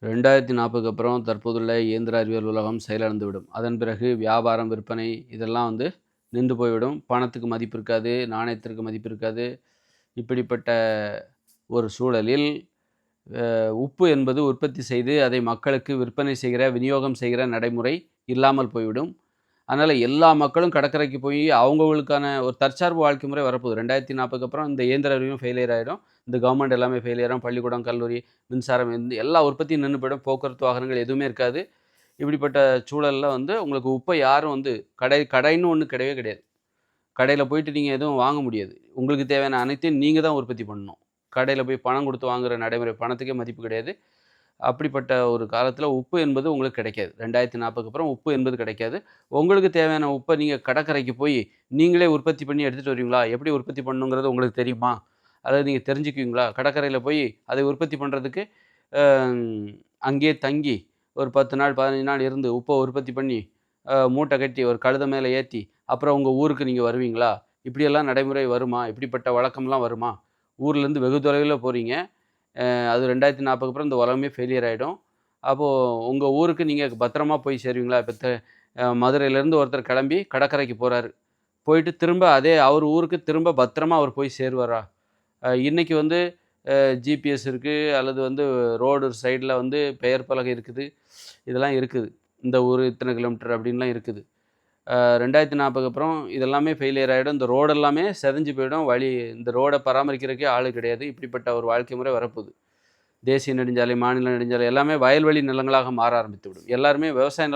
2040க்கு அப்புறம் தற்போதுள்ள இயந்திர அறிவியல் உலகம் செயலிழந்துவிடும். அதன் பிறகு வியாபாரம், விற்பனை இதெல்லாம் நின்று போய்விடும். பணத்துக்கு மதிப்பு இருக்காது, நாணயத்திற்கு மதிப்பு இருக்காது. இப்படிப்பட்ட ஒரு சூழலில் உப்பு என்பது உற்பத்தி செய்து அதை மக்களுக்கு விற்பனை செய்கிற, விநியோகம் செய்கிற நடைமுறை இல்லாமல் போய்விடும். அதனால எல்லா மக்களும் கடற்கரைக்கு போய் அவங்கவங்களுக்கான ஒரு தற்சார்பு வாழ்க்கை முறை வரப்போகுது. 2040க்கு அப்புறம் இந்த இயந்திர அறிவியும் ஃபெயிலியர் ஆயிடும். இந்த கவர்மெண்ட் எல்லாமே ஃபெயிலியர் ஆகும். பள்ளிக்கூடம், கல்லூரி, மின்சாரம் எல்லா உற்பத்தியும் நின்னு போயிடும். போக்குவரத்து வாகனங்கள் எதுவுமே இருக்காது. இப்படிப்பட்ட சூழல்ல உங்களுக்கு உப்ப யாரும் கடைன்னு ஒண்ணு கிடையவே கிடையாது. கடையில போயிட்டு நீங்க எதுவும் வாங்க முடியாது. உங்களுக்கு தேவையான அனைத்தையும் நீங்க தான் உற்பத்தி பண்ணணும். கடையில போய் பணம் குடுத்து வாங்குற நடைமுறை பணத்துக்கே மதிப்பு கிடையாது. அப்படிப்பட்ட ஒரு காலத்தில உப்பு என்பது உங்களுக்கு கிடைக்காது. 2040க்கு அப்புறம் உப்பு என்பது கிடைக்காது. உங்களுக்கு தேவையான உப்ப நீங்க கடற்கரைக்கு போய் நீங்களே உற்பத்தி பண்ணி எடுத்துட்டு வருவீங்களா? எப்படி உற்பத்தி பண்ணணுங்கிறது உங்களுக்கு தெரியுமா? அதாவது நீங்க தெரிஞ்சுக்குவீங்களா? கடற்கரையில போய் அதை உற்பத்தி பண்றதுக்கு அ அங்கேயே தங்கி ஒரு 10 நாள், 15 நாள் இருந்து உப்ப உற்பத்தி பண்ணி மூட்டை கட்டி ஒரு கழுத மேல ஏத்தி, அப்புறம் உங்க ஊருக்கு நீங்க வருவீங்களா? இப்படியெல்லாம் நடைமுறை வருமா? இப்படிப்பட்ட வழக்கம்லாம் வருமா? ஊர்லேருந்து வெகு தொலைவில போறீங்க. அது 2040க்கு அப்புறம் இந்த உலகமே ஃபெயிலியர் ஆயிடும். அப்போ உங்க ஊருக்கு நீங்க பத்திரமா போய் சேருவீங்களா? இப்ப மதுரையிலேருந்து ஒருத்தர் கிளம்பி கடற்கரைக்கு போறாரு. போயிட்டு திரும்ப அதே அவர் ஊருக்கு திரும்ப பத்திரமா அவர் போய் சேருவாரா? இன்னைக்கு ஜிபிஎஸ் இருக்கு. அல்லது ரோடு சைடுல பெயர் பலகை இருக்குது. இதெல்லாம் இருக்குது. இந்த ஊரு இத்தனை கிலோமீட்டர் அப்படின்லாம் இருக்குது. 2040க்கு அப்புறம் இதெல்லாமே ஃபெயிலியர் ஆயிடும். இந்த ரோடு எல்லாமே சிதைஞ்சு போயிடும். இந்த ரோட பராமரிக்கிறதுக்கே ஆளு கிடையாது. இப்படிப்பட்ட ஒரு வாழ்க்கை முறை வரப்போகுது. தேசிய நெடுஞ்சாலை, மாநில நெடுஞ்சாலை எல்லாமே வயல்வெளி நிலங்களாக மாற ஆரம்பித்துவிடும். எல்லாருமே விவசாய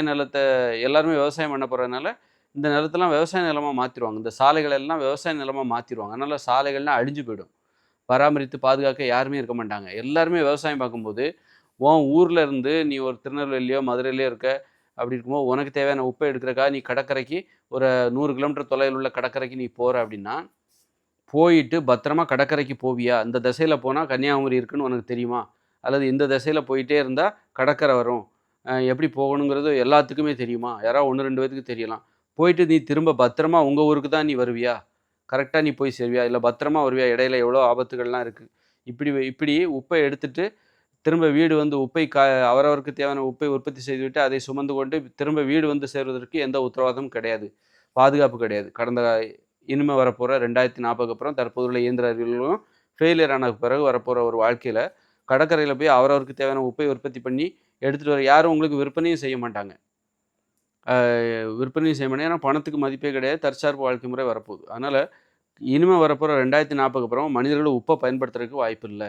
நிலத்த எல்லாருமே விவசாயம் பண்ண போறதுனால, இந்த நிலத்தெல்லாம் விவசாய நிலமா மாத்திருவாங்க. இந்த சாலைகள் எல்லாம் விவசாய நிலமா மாத்திருவாங்க. அதனால சாலைகள்லாம் அழிஞ்சு போயிடும். பராமரித்து பாதுகாக்க யாருமே இருக்க மாட்டாங்க. எல்லாருமே விவசாயம் பார்க்கும்போது, உன் ஊர்ல இருந்து நீ ஒரு திருநெல்வேலியோ, மதுரையிலயோ இருக்க. அப்படி இருக்கும்போது, உனக்கு தேவையான உப்ப எடுக்கிறதுக்காக நீ கடற்கரைக்கு ஒரு 100 கிலோமீட்டர் தொலைவில உள்ள கடற்கரைக்கு நீ போற அப்படின்னா, போயிட்டு பத்திரமா கடற்கரைக்கு போவியா? இந்த திசையில போனா கன்னியாகுமரி இருக்குன்னு உனக்கு தெரியுமா? அல்லது இந்த திசையில போயிட்டே இருந்தா கடற்கரை வரும். எப்படி போகணுங்கிறது எல்லாத்துக்குமே தெரியுமா? யாராவது 1, 2 பேத்துக்கு தெரியலாம். போயிட்டு நீ திரும்ப பத்திரமா உங்க ஊருக்கு தான் நீ வருவியா? கரெக்ட்டா நீ போய் சேருவியா? இல்ல பத்திரமா வருவியா? இடையில எவ்வளோ ஆபத்துகள்லாம் இருக்கு. இப்படி உப்ப எடுத்துட்டு திரும்ப வீடு உப்பை அவரவருக்கு தேவையான உப்பை உற்பத்தி செய்துவிட்டு, அதை சுமந்து கொண்டு திரும்ப வீடு சேர்வதற்கு எந்த உத்தரவாதமும் கிடையாது. பாதுகாப்பு கிடையாது. இனிமே வரப்போற 2040க்கு அப்புறம் தற்போதுள்ள இயந்திர அறிவியலும் ஃபெயிலியர் ஆன பிறகு வரப்போற ஒரு வாழ்க்கையில, கடற்கரையில போய் அவரவருக்கு தேவையான உப்பை உற்பத்தி பண்ணி எடுத்துட்டு வர யாரும் உங்களுக்கு விற்பனையும் செய்ய மாட்டாங்க. அ விற்பனையும் செய்ய மாட்டாங்க. ஏன்னா பணத்துக்கு மதிப்பே கிடையாது. தற்சார்பு வாழ்க்கை முறை வரப்போகுது. அதனால இனிமே வரப்போற 2040க்கு அப்புறம் மனிதர்கள் உப்ப பயன்படுத்துறதுக்கு வாய்ப்பில்ல.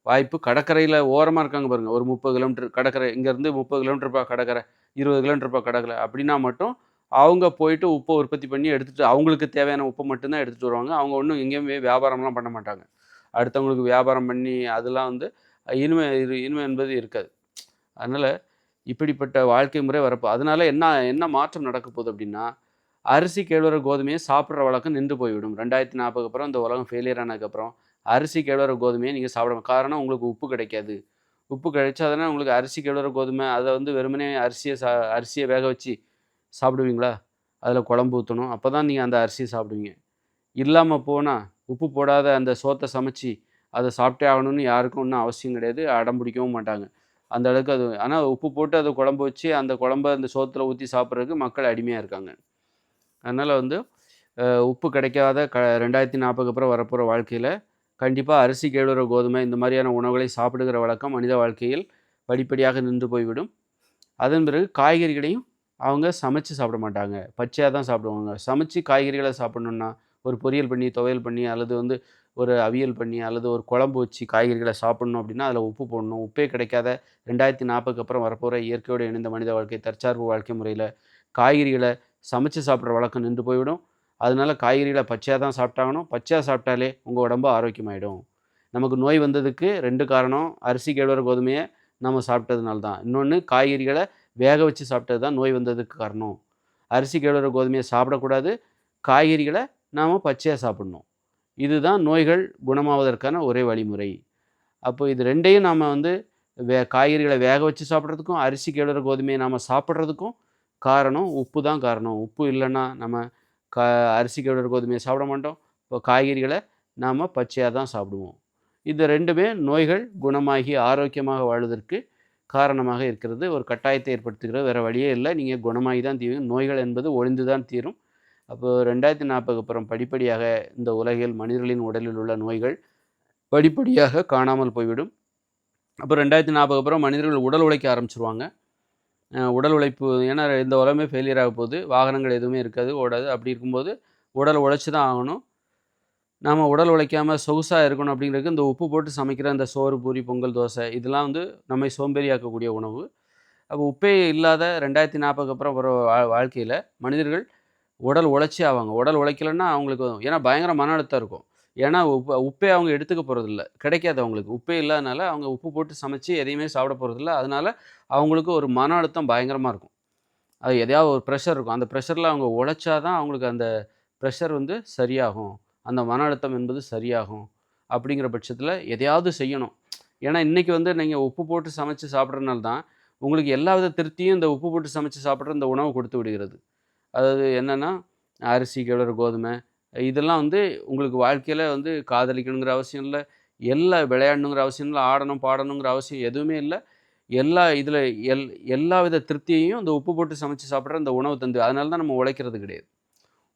வாய்ப்பு கடற்கரையில ஓரமா இருக்காங்க பாருங்க. ஒரு 30 கிலோமீட்டர் கடற்கரை. இங்கேருந்து 30 கிலோமீட்டர்ப்பா கடற்கரை, 20 கிலோமீட்டர்ப்பா கடற்கரை அப்படின்னா மட்டும், அவங்க போயிட்டு உப்ப உற்பத்தி பண்ணி எடுத்துட்டு அவங்களுக்கு தேவையான உப்ப மட்டும் தான் எடுத்துட்டு வருவாங்க. அவங்க ஒண்ணும் எங்கேயும் போய் வியாபாரம்லாம் பண்ண மாட்டாங்க. அடுத்தவங்களுக்கு வியாபாரம் பண்ணி அதெல்லாம் இனிமை என்பது இருக்காது. அதனால இப்படிப்பட்ட வாழ்க்கை முறை அதனால என்ன என்ன மாற்றம் நடக்க போகுது அப்படின்னா, அரிசி, கேழ்வரகு, கோதுமைய சாப்பிடுற வழக்கம் நின்று போய்விடும். 2040க்கு அப்புறம் இந்த உலகம் ஃபெயிலியர் ஆனதுக்கப்புறம், அரிசி, கேழ்வரகு, கோதுமைய நீங்க சாப்பிட காரணம் உங்களுக்கு உப்பு கிடைக்காது. உப்பு கிடைச்சா தானே உங்களுக்கு அரிசி, கேழ்வரகு, கோதுமை அத வெறுமனே அரிசிய வேக வச்சு சாப்பிடுவீங்களா? அதில குழம்பு ஊத்தணும். அப்பதான் நீங்க அந்த அரிசிய சாப்பிடுவீங்க. இல்லாம போனா, உப்பு போடாத அந்த சோத்த சமைச்சு, அத சாப்பிட்டே ஆகணும்னு யாருக்கும் ஒண்ணும் அவசியம் கிடையாது. அடம் பிடிக்கவும் மாட்டாங்க. அந்த அளவுக்கு ஆனா உப்பு போட்டு அத குழம்பு வச்சு, அந்த குழம்ப அந்த சோத்துல ஊத்தி சாப்பிடுறதுக்கு மக்கள் அடிமையா இருக்காங்க. அதனால உப்பு கிடைக்காத 2040க்கு அப்புறம் வரப்போற வாழ்க்கையில, கண்டிப்பா அரிசி, கேழ்வரகு, கோதுமை இந்த மாதிரியான உணவுகளை சாப்பிடுகிற வழக்கம் மனித வாழ்க்கையில் படிப்படியாக நின்று போய்விடும். அதன் பிறகு காய்கறிகளையும் அவங்க சமைச்சு சாப்பிட மாட்டாங்க. பச்சையா தான் சாப்பிடுவாங்க. சமைச்சு காய்கறிகள சாப்பிடணும்னா, ஒரு பொரியல் பண்ணி, துவையல் பண்ணி அல்லது ஒரு அவியல் பண்ணி அல்லது ஒரு குழம்பு வச்சு காய்கறிகள சாப்பிடணும் அப்படின்னா, அதில உப்பு போடணும். உப்பே கிடைக்காத 2040க்கு அப்புறம் வரப்போற இயற்கையோடு இணைந்த மனித வாழ்க்கை, தற்சார்பு வாழ்க்கை முறையில காய்கறிகள சமைச்சு சாப்பிடுற வழக்கம் நின்று போய்விடும். அதனால காய்கறிகள பச்சையா தான் சாப்பிட்டாகணும். பச்சையா சாப்பிட்டாலே உங்க உடம்பு ஆரோக்கியமாயிடும். நமக்கு நோய் வந்ததுக்கு 2 காரணம். அரிசி, கேழ்வரகு, கோதுமைய நம்ம சாப்பிட்டதுனால தான். இன்னொன்னு காய்கறிகள வேக வச்சு சாப்பிட்டது தான் நோய் வந்ததுக்கு காரணம். அரிசி, கேழ்வரகு, கோதுமைய சாப்பிடக்கூடாது. காய்கறிகள நாம பச்சையா சாப்பிடணும். இதுதான் நோய்கள் குணமாவதற்கான ஒரே வழிமுறை. அப்போ இது 2யும் நாம காய்கறிகள வேக வச்சு சாப்பிடுறதுக்கும், அரிசி, கேழ்வரகு, கோதுமைய நாம சாப்பிடுறதுக்கும் காரணம் உப்பு தான் காரணம். உப்பு இல்லன்னா நம்ம க அரிசி, கேழ்வரகு, கோதுமைய சாப்பிட மாட்டோம். இப்போ காய்கறிகள நாம பச்சையா தான் சாப்பிடுவோம். இந்த 2மே நோய்கள் குணமாகி ஆரோக்கியமாக வாழ்வதற்கு காரணமாக இருக்கிறது. ஒரு கட்டாயத்தை ஏற்படுத்துகிறது. வேறு வழியே இல்லை. நீங்கள் குணமாகி தான் தீரும். நோய்கள் என்பது ஒழிந்து தான் தீரும். அப்போ 2040 அப்புறம் படிப்படியாக இந்த உலகில் மனிதர்களின் உடலில் உள்ள நோய்கள் படிப்படியாக காணாமல் போய்விடும். அப்போ 2040 அப்புறம் மனிதர்கள் உடல் உழைக்க ஆரம்பிச்சுருவாங்க. உடல் உழைப்பு ஏன்னா இந்த உலகமே ஃபெயிலியர் ஆக போகுது. வாகனங்கள் எதுவுமே இருக்காது, ஓடாது. அப்படி இருக்கும்போது உடல் உழைச்சி தான் ஆகணும். நாம் உடல் உழைக்காமல் சொகுசாக இருக்கணும் அப்படிங்கிறதுக்கு இந்த உப்பு போட்டு சமைக்கிற இந்த சோறு, பூரி, பொங்கல், தோசை இதெல்லாம் வந்து நம்மை சோம்பேறியாக்கக்கூடிய உணவு. அப்போ உப்பே இல்லாத 2040க்கு அப்புறம் வர வாழ்க்கையில் மனிதர்கள் உடல் உழைச்சி ஆவாங்க. உடல் உழைக்கலைன்னா அவங்களுக்கு ஏன்னா பயங்கர மன அழுத்தம் இருக்கும். ஏன்னா உப்பே அவங்க எடுத்துக்க போகிறதில்ல. கிடைக்காது அவங்களுக்கு. உப்பே இல்லாதனால அவங்க உப்பு போட்டு சமைச்சு எதையுமே சாப்பிட போகிறதில்ல. அதனால அவங்களுக்கு ஒரு மன அழுத்தம் பயங்கரமாக இருக்கும். அது எதையாவது ஒரு ப்ரெஷர் இருக்கும். அந்த ப்ரெஷரில் அவங்க உழைச்சா தான் அவங்களுக்கு அந்த ப்ரெஷர் வந்து சரியாகும். அந்த மன அழுத்தம் என்பது சரியாகும். அப்படிங்கிற பட்சத்தில் எதையாவது செய்யணும். ஏன்னா இன்றைக்கி வந்து நீங்கள் உப்பு போட்டு சமைச்சு சாப்பிட்றதுனால தான் உங்களுக்கு எல்லா வித திருப்தியும் இந்த உப்பு போட்டு சமைச்சு சாப்பிட்ற இந்த உணவு கொடுத்து விடுகிறது. அதாவது என்னென்னா அரிசி, கேழ்வரகு, கோதுமை இதெல்லாம் வந்து உங்களுக்கு வாழ்க்கையில் வந்து காதலிக்கணுங்கிற அவசியம் இல்லை. விளையாடணுங்கிற அவசியம் இல்லை. ஆடணும், பாடணுங்கிற அவசியம் எதுவுமே இல்லை. இதில் எல்லா வித திருப்தியையும் இந்த உப்பு போட்டு சமைச்சு சாப்பிட்ற இந்த உணவு தந்து அதனால தான் நம்ம உழைக்கிறது கிடையாது.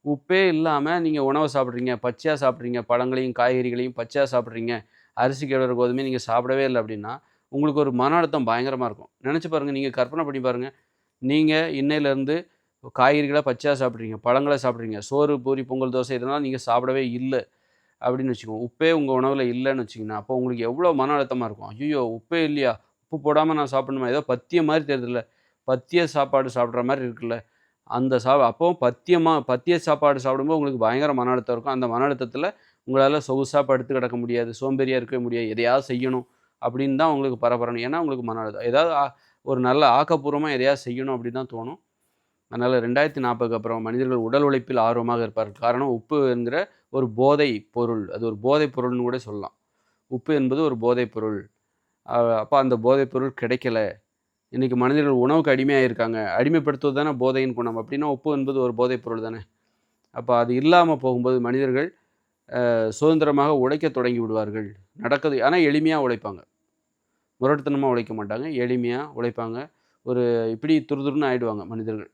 உப்பே இல்லாமல் நீங்கள் உணவை சாப்பிட்றீங்க, பச்சையாக சாப்பிட்றீங்க, பழங்களையும் காய்கறிகளையும் பச்சையாக சாப்பிட்றீங்க, அரிசி, கேழ்வரகு, கோதுமை நீங்கள் சாப்பிடவே இல்லை அப்படின்னா உங்களுக்கு ஒரு மன அழுத்தம் பயங்கரமாக இருக்கும். நினச்சி பாருங்கள், நீங்கள் கற்பனை பண்ணி பாருங்கள். நீங்கள் இன்னையிலேருந்து காய்கறிகளை பச்சையாக சாப்பிட்றீங்க, பழங்களை சாப்பிட்றீங்க, சோறு, பூரி, பொங்கல், தோசை இதெல்லாம் நீங்கள் சாப்பிடவே இல்லை அப்படின்னு வச்சுக்கோங்க. உப்பே உங்கள் உணவில் இல்லைன்னு வச்சிங்கன்னா அப்போ உங்களுக்கு எவ்வளோ மன அழுத்தமாக இருக்கும். ஐயோ உப்பே இல்லையா, உப்பு போடாமல் நான் சாப்பிடணுமா, ஏதோ பத்தியம் மாதிரி தெரியுதுல்ல, பத்திய சாப்பாடு சாப்பிட்ற மாதிரி இருக்குல்ல, அந்த அப்போ பத்திய சாப்பாடு சாப்பிடும்போது உங்களுக்கு பயங்கர மன அழுத்தம் இருக்கும். அந்த மன அழுத்தத்தில் உங்களால் சொகுசாக படுத்து கிடக்க முடியாது, சோம்பேறியாக இருக்கவே முடியாது. எதையாவது செய்யணும் அப்படின்னு தான் உங்களுக்கு பரபரணும். ஏன்னா உங்களுக்கு மன அழுத்தம். ஏதாவது ஒரு நல்ல ஆக்கப்பூர்வமாக எதையாவது செய்யணும் அப்படின்னு தான் தோணும். அதனால் 2040க்கு அப்புறம் மனிதர்கள் உடல் உழைப்பில் ஆர்வமாக இருப்பார்கள். காரணம் உப்பு என்கிற ஒரு போதை பொருள். அது ஒரு போதைப் பொருள்னு கூட சொல்லலாம். உப்பு என்பது ஒரு போதைப் பொருள். அப்போ அந்த போதைப் பொருள் கிடைக்கல. இன்றைக்கி மனிதர்கள் உணவுக்கு அடிமையாக இருக்காங்க. அடிமைப்படுத்துவது தானே போதையின் குணம். அப்படின்னா உப்பு என்பது ஒரு போதைப் பொருள் தானே. அப்போ அது இல்லாமல் போகும்போது மனிதர்கள் சுதந்திரமாக உழைக்க தொடங்கி விடுவார்கள். நடக்குது. ஆனால் எளிமையாக உழைப்பாங்க. முரட்டுத்தனமாக உழைக்க மாட்டாங்க. எளிமையாக உழைப்பாங்க. ஒரு இப்படி துருதுருன்னு ஆகிடுவாங்க மனிதர்கள்.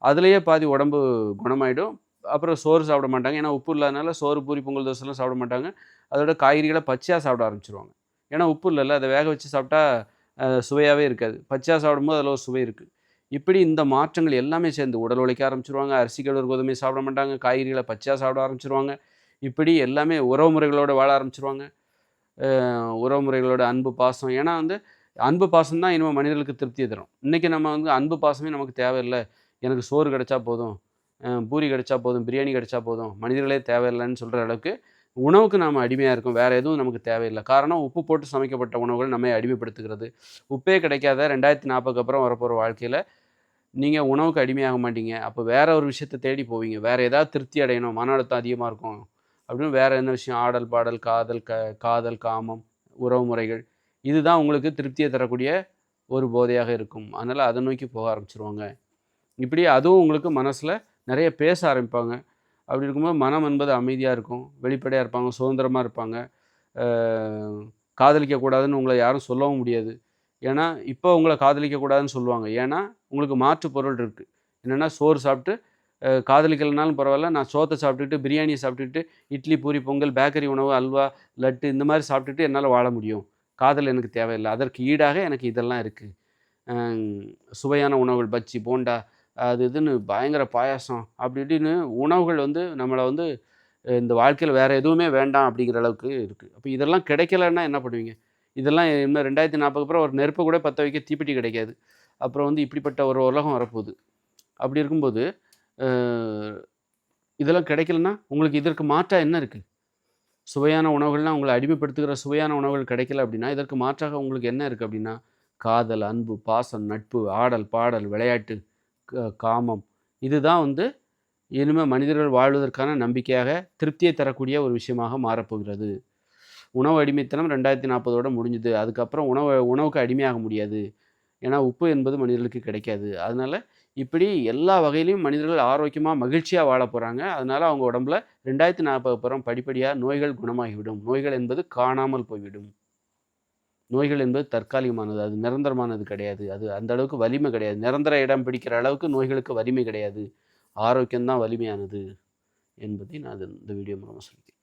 அதுலேயே பாதி உடம்பு குணமாயிடும். அப்புறம் சோறு சாப்பிட மாட்டாங்க. ஏன்னா உப்பு இல்லாதனால சோறு, பூரி, பொங்கல், தோசைலாம் சாப்பிட மாட்டாங்க. அதோட காய்கறிகளை பச்சையாக சாப்பிட ஆரம்பிச்சுருவாங்க. ஏன்னா உப்பு இல்லைல்ல, அதை வேக வச்சு சாப்பிட்டா சுவையாகவே இருக்காது. பச்சையாக சாப்பிடும்போது அதில் ஒரு சுவை இருக்குது. இப்படி இந்த மாற்றங்கள் எல்லாமே சேர்ந்து உடல் உழைக்க ஆரம்பிச்சுருவாங்க. அரிசி, கேழ்வரகு, கோதுமை சாப்பிட மாட்டாங்க. காய்கறிகளை பச்சையாக சாப்பிட ஆரம்பிச்சுருவாங்க. இப்படி எல்லாமே உறவு முறைகளோடு வாழ ஆரம்பிச்சுருவாங்க. உறவு முறைகளோட அன்பு, பாசம். ஏன்னா வந்து அன்பு, பாசம் தான் இனிமேல் மனிதர்களுக்கு திருப்தியை தரும். இன்றைக்கி நம்ம வந்து அன்பு, பாசமே நமக்கு தேவையில்லை, எனக்கு சோறு கிடைச்சா போதும், பூரி கிடைச்சா போதும், பிரியாணி கிடைச்சா போதும், மனிதர்களே தேவையில்லைன்னு சொல்கிற அளவுக்கு உணவுக்கு நாம் அடிமையாக இருக்கோம். வேறு எதுவும் நமக்கு தேவையில்லை. காரணம் உப்பு போட்டு சமைக்கப்பட்ட உணவுகள் நம்மை அடிமைப்படுத்துகிறது. உப்பே கிடைக்காத 2040க்கு அப்புறம் வரப்போகிற வாழ்க்கையில் நீங்கள் உணவுக்கு அடிமையாக மாட்டீங்க. அப்போ வேறு ஒரு விஷயத்தை தேடி போவீங்க. வேறு ஏதாவது திருப்தி அடையணும், மன அழுத்தம் அதிகமாக இருக்கும் அப்படின்னு வேறு என்ன விஷயம், ஆடல், பாடல், காதல், காமம், உறவு முறைகள் இதுதான் உங்களுக்கு திருப்தியை தரக்கூடிய ஒரு போதையாக இருக்கும். அதனால் அதை நோக்கி போக ஆரம்பிச்சிருவாங்க. இப்படி அதுவும் உங்களுக்கு மனசில் நிறைய பேச ஆரம்பிப்பாங்க. அப்படி இருக்கும்போது மனம் என்பது அமைதியாக இருக்கும், வெளிப்படையாக இருப்பாங்க, சுதந்திரமாக இருப்பாங்க. காதலிக்கக்கூடாதுன்னு உங்களை யாரும் சொல்லவும் முடியாது. ஏன்னா இப்போ உங்களை காதலிக்கக்கூடாதுன்னு சொல்லுவாங்க. ஏன்னா உங்களுக்கு மாற்று பொருள் இருக்குது. என்னென்னா சோறு சாப்பிட்டு காதலிக்கலைனாலும் பரவாயில்ல, நான் சோத்தை சாப்பிட்டுட்டு, பிரியாணியை சாப்பிட்டுட்டு, இட்லி, பூரி, பொங்கல், பேக்கரி உணவு, அல்வா, லட்டு இந்த மாதிரி சாப்பிட்டுட்டு என்னால் வாழ முடியும். காதல் எனக்கு தேவையில்லை. அதற்கு ஈடாக எனக்கு இதெல்லாம் இருக்குது. சுவையான உணவுகள், பஜ்ஜி, போண்டா, அது இதுன்னு பயங்கர பாயாசம் அப்படி இப்படின்னு உணவுகள் வந்து நம்மளை வந்து இந்த வாழ்க்கையில் வேறு எதுவுமே வேண்டாம் அப்படிங்கிற அளவுக்கு இருக்குது. அப்போ இதெல்லாம் கிடைக்கலன்னா என்ன பண்ணுவீங்க? இதெல்லாம் இன்னும் 2040க்கு அப்புறம் ஒரு நெருப்பை கூட பற்ற வைக்க தீப்பெட்டி கிடைக்காது. அப்புறம் வந்து இப்படிப்பட்ட ஒரு உலகம் வரப்போகுது. அப்படி இருக்கும்போது இதெல்லாம் கிடைக்கலன்னா உங்களுக்கு இதற்கு மாற்றா என்ன இருக்குது? சுவையான உணவுகள்லாம் உங்களை அடிமைப்படுத்துகிற சுவையான உணவுகள் கிடைக்கல அப்படின்னா இதற்கு மாற்றாக உங்களுக்கு என்ன இருக்குது அப்படின்னா காதல், அன்பு, பாசம், நட்பு, ஆடல், பாடல், விளையாட்டு, காமம் இதுதான் வந்து இனிமேல் மனிதர்கள் வாழ்வதற்கான நம்பிக்கையாக திருப்தியை தரக்கூடிய ஒரு விஷயமாக மாறப்போகிறது. உணவு அடிமைத்தனம் 2040ஓட முடிஞ்சுது. அதுக்கப்புறம் உணவுக்கு அடிமையாக முடியாது. ஏன்னா உப்பு என்பது மனிதர்களுக்கு கிடைக்காது. அதனால இப்படி எல்லா வகையிலயும் மனிதர்கள் ஆரோக்கியமா, மகிழ்ச்சியா வாழப் போறாங்க. அதனால அவங்க உடம்புல 2040 அப்புறம் படிப்படியா நோய்கள் குணமாகிவிடும். நோய்கள் என்பது காணாமல் போய்விடும். நோய்கள் என்பது தற்காலிகமானது. அது நிரந்தரமானது கிடையாது. அது அந்த அளவுக்கு வலிமை கிடையாது. நிரந்தர இடம் பிடிக்கிற அளவுக்கு நோய்களுக்கு வலிமை கிடையாது. ஆரோக்கியம் தான் வலிமையானது என்பதை நான் இந்த வீடியோ மூலமா சொல்லிக்கிறேன்.